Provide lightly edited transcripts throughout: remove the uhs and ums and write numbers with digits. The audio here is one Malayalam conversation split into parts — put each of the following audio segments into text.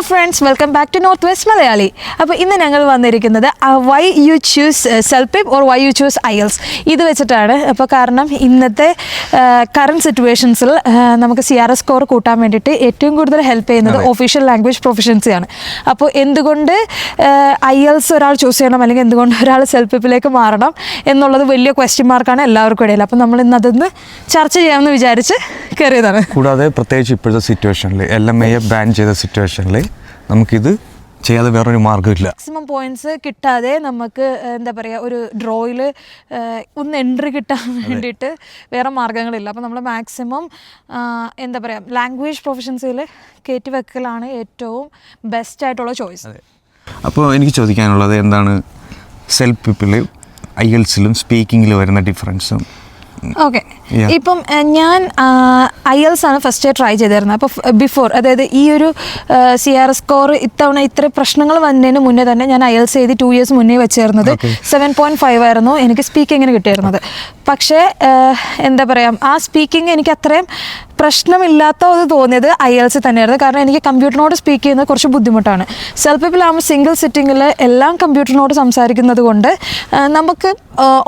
friends, welcome back to Northwest Malayali. അപ്പോൾ ഇന്ന് ഞങ്ങൾ വന്നിരിക്കുന്നത് why you choose CELPIP or why you choose IELTS ഇത് വെച്ചിട്ടാണ്. അപ്പോൾ കാരണം ഇന്നത്തെ കറണ്ട് സിറ്റുവേഷൻസിൽ നമുക്ക് CRS സ്കോർ കൂട്ടാൻ വേണ്ടിയിട്ട് ഏറ്റവും കൂടുതൽ ഹെൽപ്പ് ചെയ്യുന്നത് ഒഫീഷ്യൽ ലാംഗ്വേജ് പ്രൊഫഷൻസിയാണ്. അപ്പോൾ എന്തുകൊണ്ട് IELTS ഒരാൾ ചൂസ് ചെയ്യണം അല്ലെങ്കിൽ എന്തുകൊണ്ട് ഒരാൾ CELPIPിലേക്ക് മാറണം എന്നുള്ളത് വലിയ ക്വസ്റ്റ്യൻ മാർക്കാണ് എല്ലാവർക്കും ഇടയിൽ. അപ്പോൾ നമ്മൾ ഇന്ന് അതൊന്ന് ചർച്ച ചെയ്യാമെന്ന് വിചാരിച്ച് കയറിയതാണ്. കൂടാതെ പ്രത്യേകിച്ച് ഇപ്പോഴത്തെ സിറ്റുവേഷനിൽ LMA ബാൻ ചെയ്ത സിറ്റുവേഷനിൽ നമുക്കിത് ചെയ്യാതെ വേറൊരു മാർഗ്ഗമില്ല. മാക്സിമം പോയിന്റ്സ് കിട്ടാതെ നമുക്ക് എന്താ പറയുക ഒരു ഡ്രോയിൽ ഒന്ന് എൻട്രി കിട്ടാൻ വേണ്ടിയിട്ട് വേറെ മാർഗ്ഗങ്ങളില്ല. അപ്പോൾ നമ്മൾ മാക്സിമം എന്താ പറയുക ലാംഗ്വേജ് പ്രൊഫഷൻസിൽ കയറ്റി വെക്കലാണ് ഏറ്റവും ബെസ്റ്റ് ആയിട്ടുള്ള ചോയ്സ്. അപ്പോൾ എനിക്ക് ചോദിക്കാനുള്ളത് എന്താണ് CELPIPിൽ IELTSലും സ്പീക്കിങ്ങിൽ വരുന്ന ഡിഫറൻസും? ഓക്കെ, ഇപ്പം ഞാൻ IELTS ആണ് ഫസ്റ്റ് ട്രൈ ചെയ്തിരുന്നത്. അപ്പോൾ ബിഫോർ അതായത് ഈ ഒരു CRS സ്കോർ ഇത്തവണ ഇത്ര പ്രശ്നങ്ങൾ വന്നതിന് മുന്നേ തന്നെ ഞാൻ IELTS എഴുതി 2 years മുന്നേ വെച്ചിരുന്നത് 7.5 ആയിരുന്നു എനിക്ക് സ്പീക്കിങ്ങിന് കിട്ടിയിരുന്നത്. പക്ഷേ എന്താ പറയുക ആ സ്പീക്കിംഗ് എനിക്ക് അത്രയും പ്രശ്നമില്ലാത്തത് തോന്നിയത് IELTS തന്നെയായിരുന്നു. കാരണം എനിക്ക് കമ്പ്യൂട്ടറിനോട് സ്പീക്ക് ചെയ്യുന്നത് കുറച്ച് ബുദ്ധിമുട്ടാണ്. CELPIPിലാകുമ്പോൾ സിംഗിൾ സിറ്റിങ്ങിൽ എല്ലാം കമ്പ്യൂട്ടറിനോട് സംസാരിക്കുന്നത് കൊണ്ട് നമുക്ക്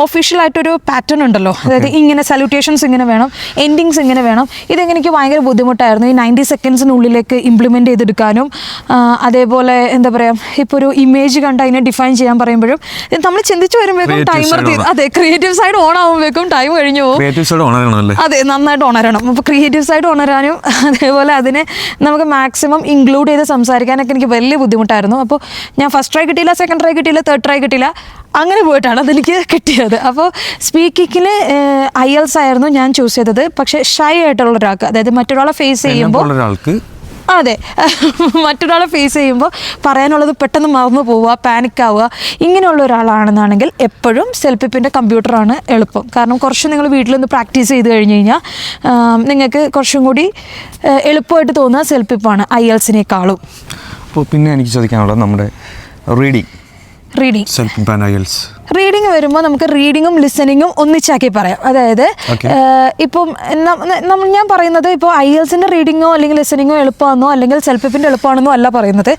ഒഫീഷ്യലായിട്ടൊരു പാറ്റേൺ ഉണ്ടല്ലോ, അതായത് ഇങ്ങനെ സല്യൂട്ടേഷൻസ് ഇങ്ങനെ വേണം, എൻഡിങ്സ് ഇങ്ങനെ വേണം. ഇതെങ്ങനെ എനിക്ക് ഭയങ്കര ബുദ്ധിമുട്ടായിരുന്നു ഈ 90 സെക്കൻഡ്സിനുള്ളിലേക്ക് ഇംപ്ലിമെൻറ്റ് ചെയ്തെടുക്കാനും. അതേപോലെ എന്താ പറയുക ഇപ്പോൾ ഒരു ഇമേജ് കണ്ട് അതിനെ ഡിഫൈൻ ചെയ്യാൻ പറയുമ്പോഴും നമ്മൾ ചിന്തിച്ച് വരുമ്പോഴേക്കും ടൈമർ അതെ ക്രിയേറ്റീവ് സൈഡ് ഓൺ ആകുമ്പോഴേക്കും ടൈം കഴിഞ്ഞു പോകും. അതെ, നന്നായിട്ട് ഉണരണം. അപ്പോൾ ക്രിയേറ്റീവ് സൈഡ് ഉണരാനും അതേപോലെ അതിനെ നമുക്ക് മാക്സിമം ഇൻക്ലൂഡ് ചെയ്ത് സംസാരിക്കാനൊക്കെ എനിക്ക് വലിയ ബുദ്ധിമുട്ടായിരുന്നു. അപ്പോൾ ഞാൻ ഫസ്റ്റ് ട്രൈ കിട്ടിയില്ല, സെക്കൻഡ് ട്രൈ കിട്ടിയില്ല, തേർഡ് ട്രൈ കിട്ടിയില്ല, അങ്ങനെ പോയിട്ടാണ് അതെനിക്ക് കിട്ടിയത്. അപ്പോൾ സ്പീക്കിങ്ങിന് IELTS ആയിരുന്നു ഞാൻ ചൂസ് ചെയ്തത്. പക്ഷേ ഷൈ ആയിട്ടുള്ള ഒരാൾക്ക്, അതായത് മറ്റൊരാളെ ഫേസ് ചെയ്യുമ്പോൾ അതെ മറ്റൊരാളെ ഫേസ് ചെയ്യുമ്പോൾ പറയാനുള്ളത് പെട്ടെന്ന് മറന്നു പോവുക, പാനിക്കാവുക, ഇങ്ങനെയുള്ള ഒരാളാണെന്നാണെങ്കിൽ എപ്പോഴും CELPIPിൻ്റെ കമ്പ്യൂട്ടറാണ് എളുപ്പം. കാരണം കുറച്ച് നിങ്ങൾ വീട്ടിലൊന്ന് പ്രാക്ടീസ് ചെയ്ത് കഴിഞ്ഞ് കഴിഞ്ഞാൽ നിങ്ങൾക്ക് കുറച്ചും കൂടി എളുപ്പമായിട്ട് തോന്നുക CELPIPാണ് IELTSനേക്കാളും. അപ്പോൾ പിന്നെ എനിക്ക് ചോദിക്കാനുള്ളത് നമ്മുടെ റീഡിങ് വരുമ്പോൾ നമുക്ക് റീഡിങ്ങും ലിസണിങ്ങും ഒന്നിച്ചാക്കി പറയാം. അതായത് ഇപ്പം ഞാൻ പറയുന്നത് ഇപ്പോൾ IELTSൻ്റെ റീഡിങ്ങോ അല്ലെങ്കിൽ ലിസണിങ്ങോ എളുപ്പമാണെന്നോ അല്ലെങ്കിൽ CELPIPിൻ്റെ എളുപ്പമാണെന്നോ അല്ല പറയുന്നത്.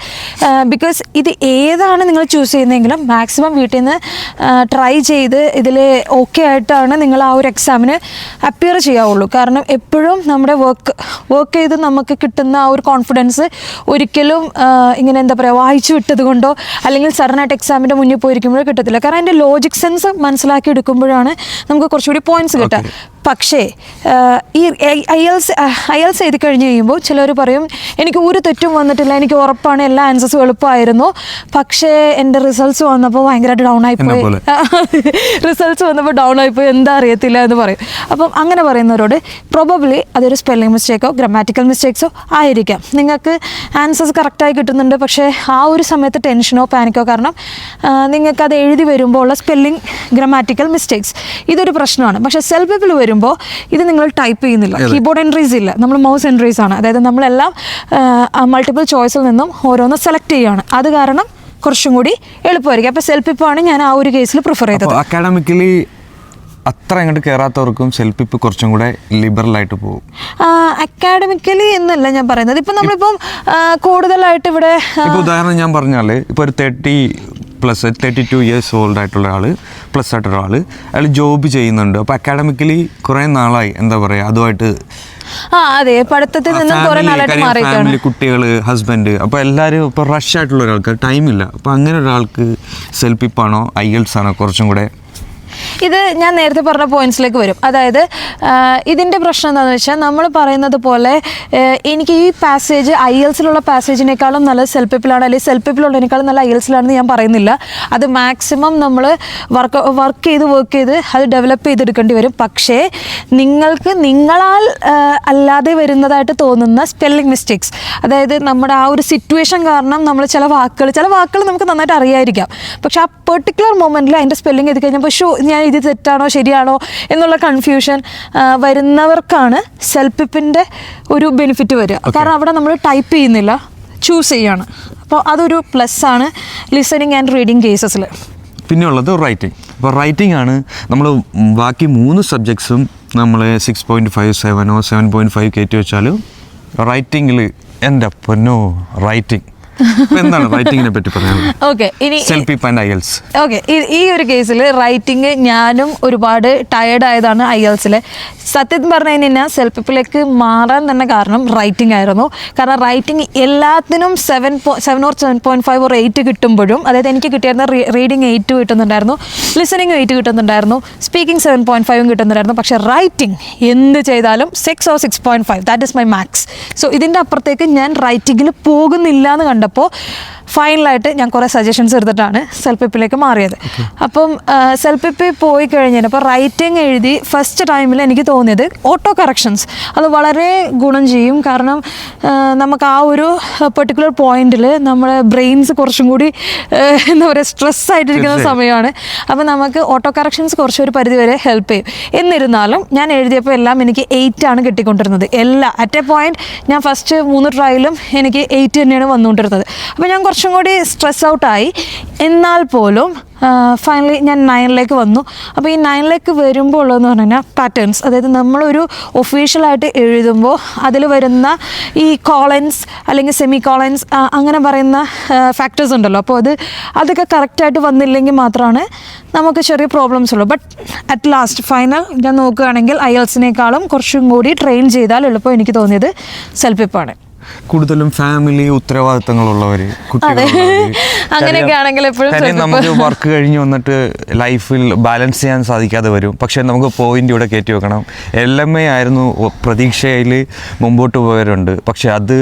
ബിക്കോസ് ഇത് ഏതാണ് നിങ്ങൾ ചൂസ് ചെയ്യുന്നതെങ്കിലും മാക്സിമം വീട്ടിൽ നിന്ന് ട്രൈ ചെയ്ത് ഇതിൽ ഓക്കെ ആയിട്ടാണ് നിങ്ങൾ ആ ഒരു എക്സാമിന് അപ്പിയർ ചെയ്യാവുള്ളൂ. കാരണം എപ്പോഴും നമ്മുടെ വർക്ക് ചെയ്ത് നമുക്ക് കിട്ടുന്ന ആ ഒരു കോൺഫിഡൻസ് ഒരിക്കലും ഇങ്ങനെ എന്താ പറയുക വായിച്ചു വിട്ടത് കൊണ്ടോ അല്ലെങ്കിൽ സഡനായിട്ട് എക്സാമിൻ്റെ മുന്നിൽ പോയിരിക്കുമ്പോഴോ കിട്ടത്തില്ല. കാരണം അതിൻ്റെ ലോജിക് സെൻസ് മനസ്സിലാക്കി എടുക്കുമ്പോഴാണ് നമുക്ക് കുറച്ചുകൂടി പോയിന്റ്സ് കിട്ടുക. പക്ഷേ ഈ IELTS എഴുതി കഴിഞ്ഞ് കഴിയുമ്പോൾ ചിലർ പറയും എനിക്ക് ഒരു തെറ്റും വന്നിട്ടില്ല, എനിക്ക് ഉറപ്പാണ്, എല്ലാ ആൻസേഴ്സും എളുപ്പമായിരുന്നു, പക്ഷേ എൻ്റെ റിസൾട്ട്സ് വന്നപ്പോൾ ഭയങ്കരമായിട്ട് ഡൗൺ ആയിപ്പോയി, എന്താ അറിയത്തില്ല എന്ന് പറയും. അപ്പം അങ്ങനെ പറയുന്നവരോട് പ്രോബബ്ലി അതൊരു സ്പെല്ലിംഗ് മിസ്റ്റേക്കോ ഗ്രാമാറ്റിക്കൽ മിസ്റ്റേക്സോ ആയിരിക്കാം. നിങ്ങൾക്ക് ആൻസേഴ്സ് കറക്റ്റായി കിട്ടുന്നുണ്ട്, പക്ഷേ ആ ഒരു സമയത്ത് ടെൻഷനോ പാനിക്കോ കാരണം നിങ്ങൾക്കത് എഴുതി വരുമ്പോൾ ഉള്ള സ്പെല്ലിംഗ് ഗ്രാമാറ്റിക്കൽ മിസ്റ്റേക്സ് ഇതൊരു പ്രശ്നമാണ്. പക്ഷേ CELPIPിൽ വരുമ്പോൾ ഇത് നിങ്ങൾ ടൈപ്പ് ചെയ്യുന്നില്ല, കീബോർഡ് എൻട്രീസ് ഇല്ല, നമ്മൾ മൗസ് എൻട്രീസ് ആണ്. അതായത് നമ്മളെല്ലാം മൾട്ടിപ്പിൾ ചോയ്സിൽ നിന്നും ഓരോന്ന് സെലക്ട് ചെയ്യുകയാണ്. അത് കാരണം കുറച്ചും കൂടി എളുപ്പമായിരിക്കും. അപ്പോൾ CELPIPാണ് ഞാൻ ആ ഒരു കേസിൽ പ്രിഫർ ചെയ്തത്. അക്കാഡമിക്കലി അത്ര അങ്ങോട്ട് കയറാത്തവർക്കും CELPIP കുറച്ചും കൂടെ ലിബറൽ ആയിട്ട് പോകും. അക്കാഡമിക്കലി എന്നല്ല ഞാൻ പറയുന്നത്. ഇപ്പം നമ്മളിപ്പം കൂടുതലായിട്ട് ഇവിടെ ഉദാഹരണം ഞാൻ പറഞ്ഞാൽ ഇപ്പോൾ ഒരു 32 years ഓൾഡ് ആയിട്ടുള്ള ഒരാൾ പ്ലസ് ആയിട്ടൊരു അയാൾ ജോബ് ചെയ്യുന്നുണ്ട്. അപ്പോൾ അക്കാഡമിക്കലി കുറേ നാളായി എന്താ പറയുക അതുമായിട്ട് അതെ പഠിത്തത്തിൽ നിന്നും കുറേ നാളായിട്ട് മാറിയിട്ടാണ്. കുട്ടികൾ, ഹസ്ബൻഡ്, അപ്പോൾ എല്ലാവരും ഇപ്പോൾ റഷ് ആയിട്ടുള്ള ഒരാൾക്ക് ടൈമില്ല. അപ്പോൾ അങ്ങനെ ഒരാൾക്ക് CELPIP ആണോ IELTS ആണോ കുറച്ചും കൂടെ? ഇത് ഞാൻ നേരത്തെ പറഞ്ഞ പോയിന്റ്സിലേക്ക് വരും. അതായത് ഇതിൻ്റെ പ്രശ്നം എന്താണെന്ന് വെച്ചാൽ നമ്മൾ പറയുന്നത് പോലെ എനിക്ക് ഈ പാസേജ് IELTSലുള്ള പാസേജിനേക്കാളും നല്ല CELPIPിലാണ് അല്ലെങ്കിൽ CELPIPിലുള്ളതിനേക്കാളും നല്ല IELTSലാണെന്ന് ഞാൻ പറയുന്നില്ല. അത് മാക്സിമം നമ്മൾ വർക്ക് ചെയ്ത് അത് ഡെവലപ്പ് ചെയ്തെടുക്കേണ്ടി വരും. പക്ഷേ നിങ്ങൾക്ക് നിങ്ങളാൽ അല്ലാതെ വരുന്നതായിട്ട് തോന്നുന്ന സ്പെല്ലിംഗ് മിസ്റ്റേക്സ്, അതായത് നമ്മുടെ ആ ഒരു സിറ്റുവേഷൻ കാരണം നമ്മൾ ചില വാക്കുകൾ നമുക്ക് നന്നായിട്ട് അറിയായിരിക്കാം, പക്ഷെ ആ പെർട്ടിക്കുലർ മൊമെൻറ്റിൽ അതിൻ്റെ സ്പെല്ലിംഗ് എഴുതി കഴിഞ്ഞപ്പോൾ ഞാൻ ഇത് തെറ്റാണോ ശരിയാണോ എന്നുള്ള കൺഫ്യൂഷൻ വരുന്നവർക്കാണ് CELPIPിൻ്റെ ഒരു ബെനിഫിറ്റ് വരിക. കാരണം അവിടെ നമ്മൾ ടൈപ്പ് ചെയ്യുന്നില്ല, ചൂസ് ചെയ്യാണ്. അപ്പോൾ അതൊരു പ്ലസ് ആണ് ലിസണിങ് ആൻഡ് റീഡിങ് കേസസിൽ. പിന്നെ ഉള്ളത് റൈറ്റിംഗ്. അപ്പോൾ റൈറ്റിംഗ് ആണ് നമ്മൾ ബാക്കി 3 സബ്ജക്ട്സും നമ്മൾ 6.5, 7 7.5 കയറ്റി വെച്ചാലും റൈറ്റിങ്ങിൽ എൻ്റെ പൊന്നോ റൈറ്റിംഗ് എന്താണ് റൈറ്റിങ്ങിനെ പറ്റി പറയാനുള്ളത്? ഓക്കെ, ഇനി self pip and IELTS. Okay, ഈ ഒരു കേസിൽ റൈറ്റിംഗ് ഞാനും ഒരുപാട് ടയേർഡ് ആയതാണ് IELTSൽ. സത്യം പറഞ്ഞു കഴിഞ്ഞാൽ സെൽഫ് പിപ്പിലേക്ക് മാറാൻ തന്നെ കാരണം റൈറ്റിംഗ് ആയിരുന്നു. കാരണം റൈറ്റിംഗ് എല്ലാത്തിനും 7 or 7.5 or 8 കിട്ടുമ്പോഴും, അതായത് എനിക്ക് കിട്ടിയിരുന്ന റീഡിങ് 8 കിട്ടുന്നുണ്ടായിരുന്നു, ലിസണിങ് 8 കിട്ടുന്നുണ്ടായിരുന്നു, സ്പീക്കിംഗ് 7.5 കിട്ടുന്നുണ്ടായിരുന്നു. പക്ഷേ റൈറ്റിംഗ് എന്ത് ചെയ്താലും 6 or 6.5, that is my max. So ഇതിൻ്റെ അപ്പുറത്തേക്ക് ഞാൻ റൈറ്റിങ്ങിൽ പോകുന്നില്ല എന്ന് കണ്ടപ്പോൾ ഫൈനലായിട്ട് ഞാൻ കുറേ സജഷൻസ് എടുത്തിട്ടാണ് സെൽഫ് പിപ്പിലേക്ക് മാറിയത്. അപ്പം സെൽഫ് പിപ്പിൽ പോയി കഴിഞ്ഞപ്പോൾ റൈറ്റിംഗ് എഴുതി ഫസ്റ്റ് ടൈമിൽ എനിക്ക് തോന്നിയത് ഓട്ടോ കറക്ഷൻസ് അത് വളരെ ഗുണം ചെയ്യും. കാരണം നമുക്ക് ആ ഒരു പെർട്ടിക്കുലർ പോയിന്റിൽ നമ്മുടെ ബ്രെയിൻസ് കുറച്ചും കൂടി എന്താ പറയുക സ്ട്രെസ്സായിട്ടിരിക്കുന്ന സമയമാണ്. അപ്പം നമുക്ക് ഓട്ടോ കറക്ഷൻസ് കുറച്ചൊരു പരിധി വരെ ഹെൽപ്പ് ചെയ്യും. എന്നിരുന്നാലും ഞാൻ എഴുതിയപ്പോൾ എല്ലാം എനിക്ക് 8 ആണ് കിട്ടിക്കൊണ്ടിരുന്നത്. അറ്റ് എ പോയിന്റ് ഞാൻ ഫസ്റ്റ് 3 ട്രയലും എനിക്ക് 8 തന്നെയാണ് വന്നുകൊണ്ടിരുന്നത്. അപ്പോൾ ഞാൻ കുറച്ചും കൂടി സ്ട്രെസ് ഔട്ടായി. എന്നാൽ പോലും ഫൈനലി ഞാൻ 9ലേക്ക് വന്നു. അപ്പോൾ ഈ 9ലേക്ക് വരുമ്പോൾ ഉള്ളതെന്ന് പറഞ്ഞു കഴിഞ്ഞാൽ പാറ്റേൺസ്, അതായത് നമ്മളൊരു ഒഫീഷ്യലായിട്ട് എഴുതുമ്പോൾ അതിൽ വരുന്ന ഈ കോളൻസ് അല്ലെങ്കിൽ സെമി കോളൻസ് അങ്ങനെ പറയുന്ന ഫാക്ടേഴ്സ് ഉണ്ടല്ലോ. അപ്പോൾ അതൊക്കെ കറക്റ്റായിട്ട് വന്നില്ലെങ്കിൽ മാത്രമാണ് നമുക്ക് ചെറിയ പ്രോബ്ലംസ് ഉള്ളൂ. ബട്ട് അറ്റ് ലാസ്റ്റ് ഫൈനൽ ഞാൻ നോക്കുകയാണെങ്കിൽ IELTSനേക്കാളും കുറച്ചും കൂടി ട്രെയിൻ ചെയ്താൽ എളുപ്പം എനിക്ക് തോന്നിയത് സെൽഫ് പിപ്പാണ്. കൂടുതലും ഫാമിലി ഉത്തരവാദിത്തങ്ങളുള്ളവര്, അങ്ങനെയൊക്കെ ആണെങ്കിൽ എപ്പോഴും നമുക്ക് വർക്ക് കഴിഞ്ഞ് വന്നിട്ട് ലൈഫിൽ ബാലൻസ് ചെയ്യാൻ സാധിക്കാതെ വരും. പക്ഷെ നമുക്ക് പോയിന്റ് ഇവിടെ കയറ്റി വെക്കണം. LMA ആയിരുന്നു പ്രതീക്ഷയിൽ മുമ്പോട്ട് പോയവരുണ്ട്. പക്ഷെ അത്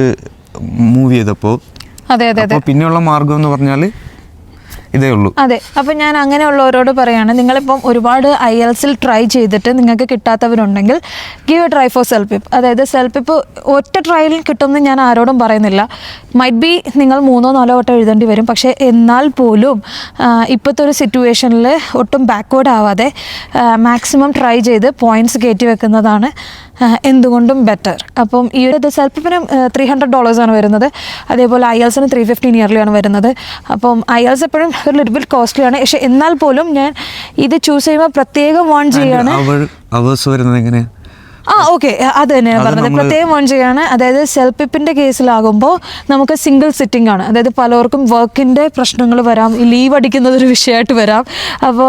മൂവ് ചെയ്തപ്പോൾ പിന്നെയുള്ള മാർഗം എന്ന് പറഞ്ഞാൽ ഇതേ ഉള്ളൂ. അതെ, അപ്പം ഞാൻ അങ്ങനെയുള്ളവരോട് പറയാണ്, നിങ്ങളിപ്പം ഒരുപാട് IELTSൽ ട്രൈ ചെയ്തിട്ട് നിങ്ങൾക്ക് കിട്ടാത്തവരുണ്ടെങ്കിൽ give a try for CELPIP. അതായത് സെൽഫ് പിപ്പ് ഒറ്റ ട്രയലിൽ കിട്ടുമെന്ന് ഞാൻ ആരോടും പറയുന്നില്ല. മൈറ്റ് ബി നിങ്ങൾ 3-4 വട്ടം എഴുതേണ്ടി വരും. പക്ഷേ എന്നാൽ പോലും ഇപ്പോഴത്തെ ഒരു സിറ്റുവേഷനിൽ ഒട്ടും ബാക്ക്വേർഡ് ആവാതെ മാക്സിമം ട്രൈ ചെയ്ത് പോയിൻറ്റ്സ് കയറ്റി വെക്കുന്നതാണ് എന്തുകൊണ്ടും ബെറ്റർ. അപ്പം ഈ ഒരു സെൽഫ് പിപ്പിന് $300 ആണ് വരുന്നത്. അതേപോലെ IELTSന് $315 ഇയർലിയാണ് വരുന്നത്. അപ്പം IELTS എപ്പോഴും ഒരു ലിറ്റിൽ ബിറ്റ് കോസ്റ്റ്ലി ആണ്. പക്ഷേ എന്നാൽ പോലും ഞാൻ ഇത് ചൂസ് ചെയ്യുമ്പോൾ പ്രത്യേകം വാൺ ചെയ്യാണ്. ഓക്കെ, അത് തന്നെയാണ് പറഞ്ഞത്. പ്രത്യേകം വാൺ ചെയ്യാണ്. അതായത് സെൽഫ് പിപ്പിൻ്റെ കേസിലാകുമ്പോൾ നമുക്ക് സിംഗിൾ സിറ്റിംഗ് ആണ്. അതായത് പലർക്കും വർക്കിൻ്റെ പ്രശ്നങ്ങൾ വരാം, ലീവ് അടിക്കുന്നതൊരു വിഷയമായിട്ട് വരാം. അപ്പോൾ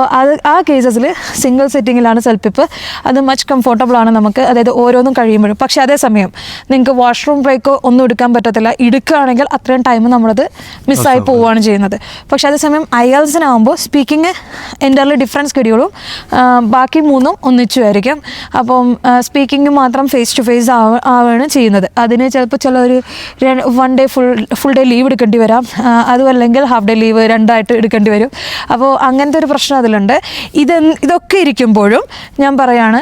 ആ കേസസിൽ സിംഗിൾ സിറ്റിങ്ങിലാണ് സെൽഫ് പിപ്പ്. അത് മച്ച് കംഫർട്ടബിൾ ആണ് നമുക്ക്, അതായത് ഓരോന്നും കഴിയുമ്പോഴും. പക്ഷേ അതേസമയം നിങ്ങൾക്ക് വാഷ്റൂം ബ്രേക്കോ ഒന്നും എടുക്കാൻ പറ്റത്തില്ല. എടുക്കുകയാണെങ്കിൽ അത്രയും ടൈം നമ്മളത് മിസ്സായി പോവുകയാണ് ചെയ്യുന്നത്. പക്ഷേ അതേസമയം IELTSനാകുമ്പോൾ സ്പീക്കിംഗ് എൻ്റർലി ഡിഫറൻസ് സ്കെഡ്യൂളും ബാക്കി 3ഉം ഒന്നിച്ചുമായിരിക്കും. അപ്പം സ്പീക്കിംഗ് മാത്രം ഫേസ് ടു ഫേസ് ആവുകയാണ് ചെയ്യുന്നത്. അതിന് ചിലപ്പോൾ ഒരു 1 ഡേ ഫുൾ ഡേ ലീവ് എടുക്കേണ്ടി വരാം. അതും അല്ലെങ്കിൽ ഹാഫ് ഡേ ലീവ് 2 എടുക്കേണ്ടി വരും. അപ്പോൾ അങ്ങനത്തെ ഒരു പ്രശ്നം അതിലുണ്ട്. ഇതൊക്കെ ഇരിക്കുമ്പോഴും ഞാൻ പറയാണ്,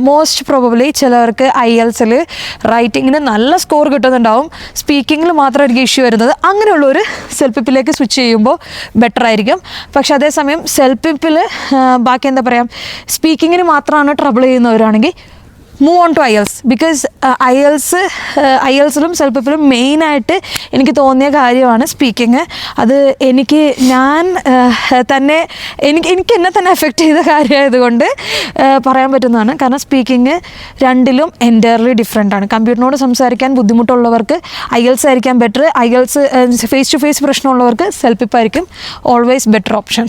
മോസ്റ്റ് പ്രോബബ്ലി ചിലവർക്ക് IELTSൽ റൈറ്റിങ്ങിന് നല്ല സ്കോർ കിട്ടുന്നുണ്ടാവും, സ്പീക്കിങ്ങിൽ മാത്രമായിരിക്കും ഇഷ്യൂ വരുന്നത്. അങ്ങനെയുള്ളവർ സെൽഫ് പിപ്പിലേക്ക് സ്വിച്ച് ചെയ്യുമ്പോൾ ബെറ്റർ ആയിരിക്കും. പക്ഷേ അതേസമയം സെൽഫ് പിപ്പിൽ ബാക്കി എന്താ പറയുക, സ്പീക്കിങ്ങിന് മാത്രമാണ് ട്രബിൾ ചെയ്യുന്നവരാണെങ്കിൽ move on to IELTS. Because IELTSലും സെൽഫ് പിപ്പിലും മെയിനായിട്ട് എനിക്ക് തോന്നിയ കാര്യമാണ് സ്പീക്കിങ്. അത് എനിക്ക് എന്നെ തന്നെ എഫക്റ്റ് ചെയ്ത കാര്യമായതുകൊണ്ട് പറയാൻ പറ്റുന്നതാണ്. കാരണം സ്പീക്കിങ് രണ്ടിലും എൻറ്റയർലി ഡിഫറെൻ്റ് ആണ്. കമ്പ്യൂട്ടറിനോട് സംസാരിക്കാൻ ബുദ്ധിമുട്ടുള്ളവർക്ക് IELTS ആയിരിക്കാം better. IELTS face to face പ്രശ്നമുള്ളവർക്ക് സെൽഫ് പിപ്പ് ആയിരിക്കും ഓൾവേസ് ബെറ്റർ ഓപ്ഷൻ.